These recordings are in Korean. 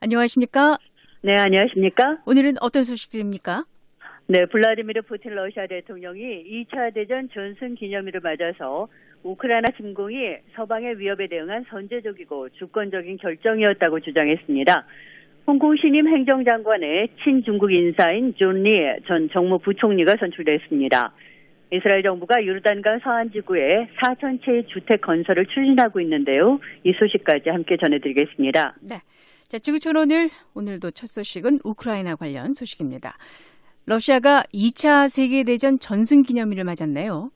안녕하십니까? 네, 안녕하십니까? 오늘은 어떤 소식들입니까? 네, 블라디미르 푸틴 러시아 대통령이 2차 대전 전승 기념일을 맞아서 우크라이나 침공이 서방의 위협에 대응한 선제적이고 주권적인 결정이었다고 주장했습니다. 홍콩 신임 행정장관의 친중국 인사인 존 리 전 정무부총리가 선출됐습니다. 이스라엘 정부가 요르단강 서안 지구에 4천 채의 주택 건설을 추진하고 있는데요. 이 소식까지 함께 전해드리겠습니다. 네. 자, 지구촌 오늘도 첫 소식은 우크라이나 관련 소식입니다. 러시아가 2차 세계대전 전승 기념일을 맞았네요.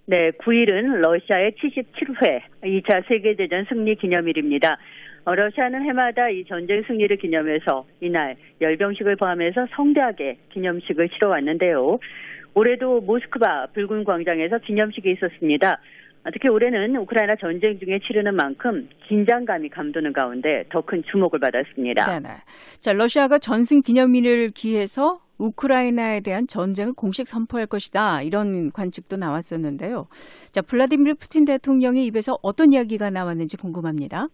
네, 9일은 러시아의 77회 2차 세계대전 승리 기념일입니다. 러시아는 해마다 이 전쟁 승리를 기념해서 이날 열병식을 포함해서 성대하게 기념식을 치러왔는데요. 올해도 모스크바 붉은 광장에서 기념식이 있었습니다. 특히 올해는 우크라이나 전쟁 중에 치르는 만큼 긴장감이 감도는 가운데 더 큰 주목을 받았습니다. 네네. 자, 러시아가 전승 기념일을 기해서 우크라이나에 대한 전쟁을 공식 선포할 것이다. 이런 관측도 나왔었는데요. 자, 블라디미르 푸틴 대통령의 입에서 어떤 이야기가 나왔는지 궁금합니다.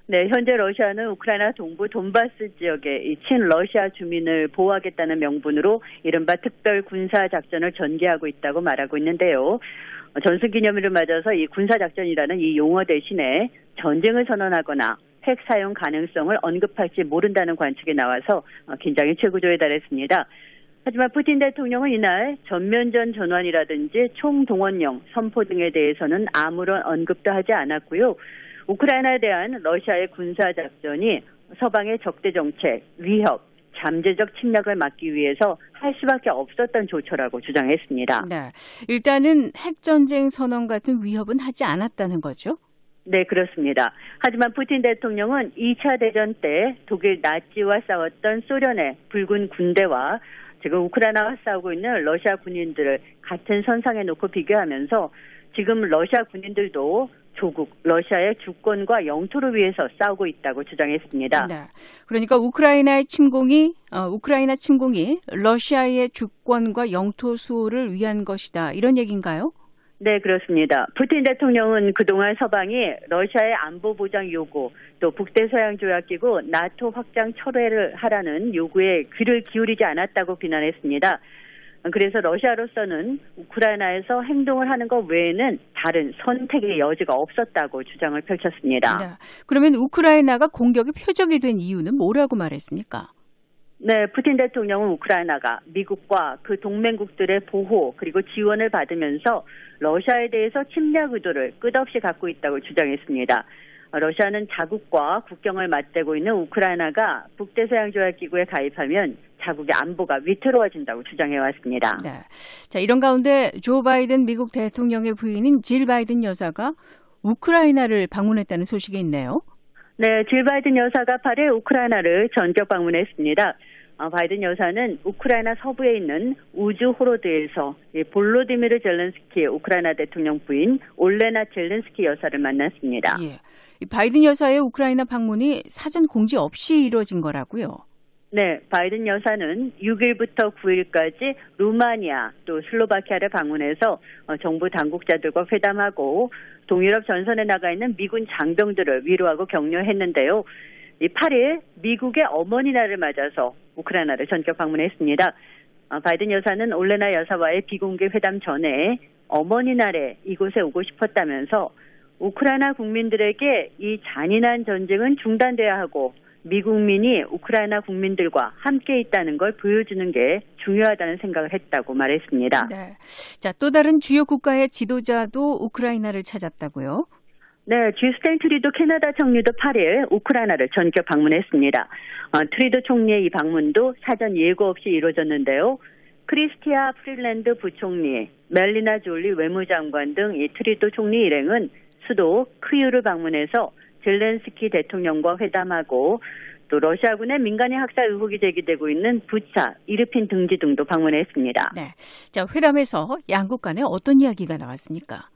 네, 현재 러시아는 우크라이나 동부 돈바스 지역의 이 친러시아 주민을 보호하겠다는 명분으로 이른바 특별 군사 작전을 전개하고 있다고 말하고 있는데요. 전승 기념일을 맞아서 이 군사 작전이라는 이 용어 대신에 전쟁을 선언하거나 핵 사용 가능성을 언급할지 모른다는 관측이 나와서 긴장이 최고조에 달했습니다. 하지만 푸틴 대통령은 이날 전면전 전환이라든지 총동원령 선포 등에 대해서는 아무런 언급도 하지 않았고요. 우크라이나에 대한 러시아의 군사작전이 서방의 적대 정책, 위협, 잠재적 침략을 막기 위해서 할 수밖에 없었던 조처라고 주장했습니다. 네, 일단은 핵전쟁 선언 같은 위협은 하지 않았다는 거죠? 네, 그렇습니다. 하지만 푸틴 대통령은 2차 대전 때 독일 나치와 싸웠던 소련의 붉은 군대와 지금 우크라이나와 싸우고 있는 러시아 군인들을 같은 선상에 놓고 비교하면서 지금 러시아 군인들도 조국 러시아의 주권과 영토를 위해서 싸우고 있다고 주장했습니다. 네. 그러니까 우크라이나 침공이 러시아의 주권과 영토 수호를 위한 것이다. 이런 얘기인가요? 네, 그렇습니다. 푸틴 대통령은 그동안 서방이 러시아의 안보 보장 요구, 또 북대서양 조약기구 나토 확장 철회를 하라는 요구에 귀를 기울이지 않았다고 비난했습니다. 그래서 러시아로서는 우크라이나에서 행동을 하는 것 외에는 다른 선택의 여지가 없었다고 주장을 펼쳤습니다. 네. 그러면 우크라이나가 공격의 표적이 된 이유는 뭐라고 말했습니까? 네, 푸틴 대통령은 우크라이나가 미국과 그 동맹국들의 보호 그리고 지원을 받으면서 러시아에 대해서 침략 의도를 끝없이 갖고 있다고 주장했습니다. 러시아는 자국과 국경을 맞대고 있는 우크라이나가 북대서양조약기구에 가입하면 자국의 안보가 위태로워진다고 주장해왔습니다. 네. 자, 이런 가운데 조 바이든 미국 대통령의 부인인 질 바이든 여사가 우크라이나를 방문했다는 소식이 있네요. 네, 질 바이든 여사가 8일 우크라이나를 전격 방문했습니다. 바이든 여사는 우크라이나 서부에 있는 우즈호로드에서 볼로디미르 젤렌스키 우크라이나 대통령 부인 올레나 젤렌스키 여사를 만났습니다. 예. 바이든 여사의 우크라이나 방문이 사전 공지 없이 이루어진 거라고요? 네, 바이든 여사는 6일부터 9일까지 루마니아 또 슬로바키아를 방문해서 정부 당국자들과 회담하고 동유럽 전선에 나가 있는 미군 장병들을 위로하고 격려했는데요. 8일 미국의 어머니 날을 맞아서 우크라이나를 전격 방문했습니다. 바이든 여사는 올레나 여사와의 비공개 회담 전에 어머니 날에 이곳에 오고 싶었다면서 우크라이나 국민들에게 이 잔인한 전쟁은 중단돼야 하고 미국민이 우크라이나 국민들과 함께 있다는 걸 보여주는 게 중요하다는 생각을 했다고 말했습니다. 네. 자, 또 다른 주요 국가의 지도자도 우크라이나를 찾았다고요? 네, 주스틴 트리도 캐나다 총리도 8일 우크라이나를 전격 방문했습니다. 트리도 총리의 이 방문도 사전 예고 없이 이루어졌는데요. 크리스티아 프릴랜드 부총리, 멜리나 졸리 외무장관 등 이 트리도 총리 일행은 수도 크유를 방문해서 젤렌스키 대통령과 회담하고 또 러시아군의 민간인 학살 의혹이 제기되고 있는 부차, 이르핀 등지 등도 방문했습니다. 네, 자, 회담에서 양국 간에 어떤 이야기가 나왔습니까?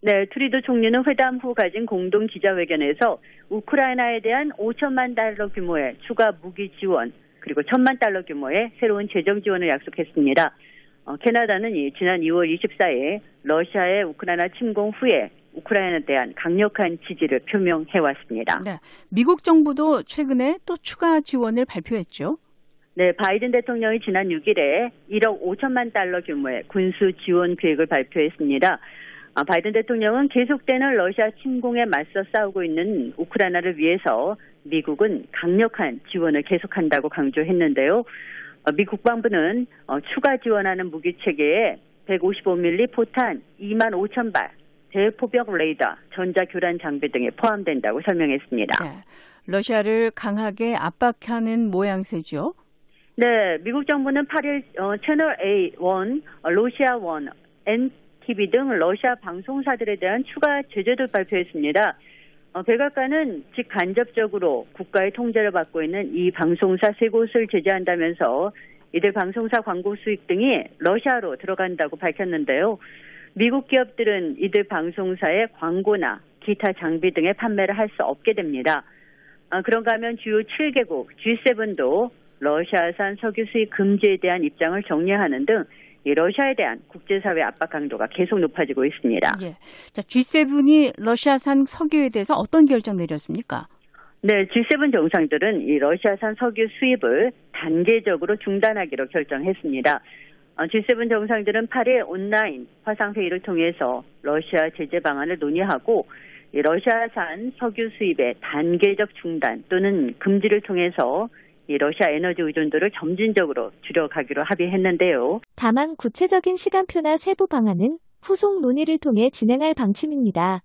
네, 트리도 총리는 회담 후 가진 공동 기자회견에서 우크라이나에 대한 5천만 달러 규모의 추가 무기 지원 그리고 1,000만 달러 규모의 새로운 재정 지원을 약속했습니다. 캐나다는 지난 2월 24일 러시아의 우크라이나 침공 후에 우크라이나에 대한 강력한 지지를 표명해 왔습니다. 네, 미국 정부도 최근에 또 추가 지원을 발표했죠. 네, 바이든 대통령이 지난 6일에 1억 5천만 달러 규모의 군수 지원 계획을 발표했습니다. 바이든 대통령은 계속되는 러시아 침공에 맞서 싸우고 있는 우크라이나를 위해서 미국은 강력한 지원을 계속한다고 강조했는데요. 미 국방부는 추가 지원하는 무기 체계에 155mm 포탄 2만 5천 발, 대포병 레이더, 전자교란 장비 등이 포함된다고 설명했습니다. 네, 러시아를 강하게 압박하는 모양새죠. 네, 미국 정부는 8일 채널 A1, 러시아 1, NTV 등 러시아 방송사들에 대한 추가 제재도 발표했습니다. 백악관은 직간접적으로 국가의 통제를 받고 있는 이 방송사 3곳을 제재한다면서 이들 방송사 광고 수익 등이 러시아로 들어간다고 밝혔는데요. 미국 기업들은 이들 방송사의 광고나 기타 장비 등의 판매를 할 수 없게 됩니다. 그런가 하면 주요 7개국 G7도 러시아산 석유 수입 금지에 대한 입장을 정리하는 등 이 러시아에 대한 국제사회 압박 강도가 계속 높아지고 있습니다. 예. 자, G7이 러시아산 석유에 대해서 어떤 결정 내렸습니까? 네, G7 정상들은 이 러시아산 석유 수입을 단계적으로 중단하기로 결정했습니다. G7 정상들은 8일 온라인 화상회의를 통해서 러시아 제재 방안을 논의하고 이 러시아산 석유 수입의 단계적 중단 또는 금지를 통해서 이 러시아 에너지 의존도를 점진적으로 줄여가기로 합의했는데요. 다만 구체적인 시간표나 세부 방안은 후속 논의를 통해 진행할 방침입니다.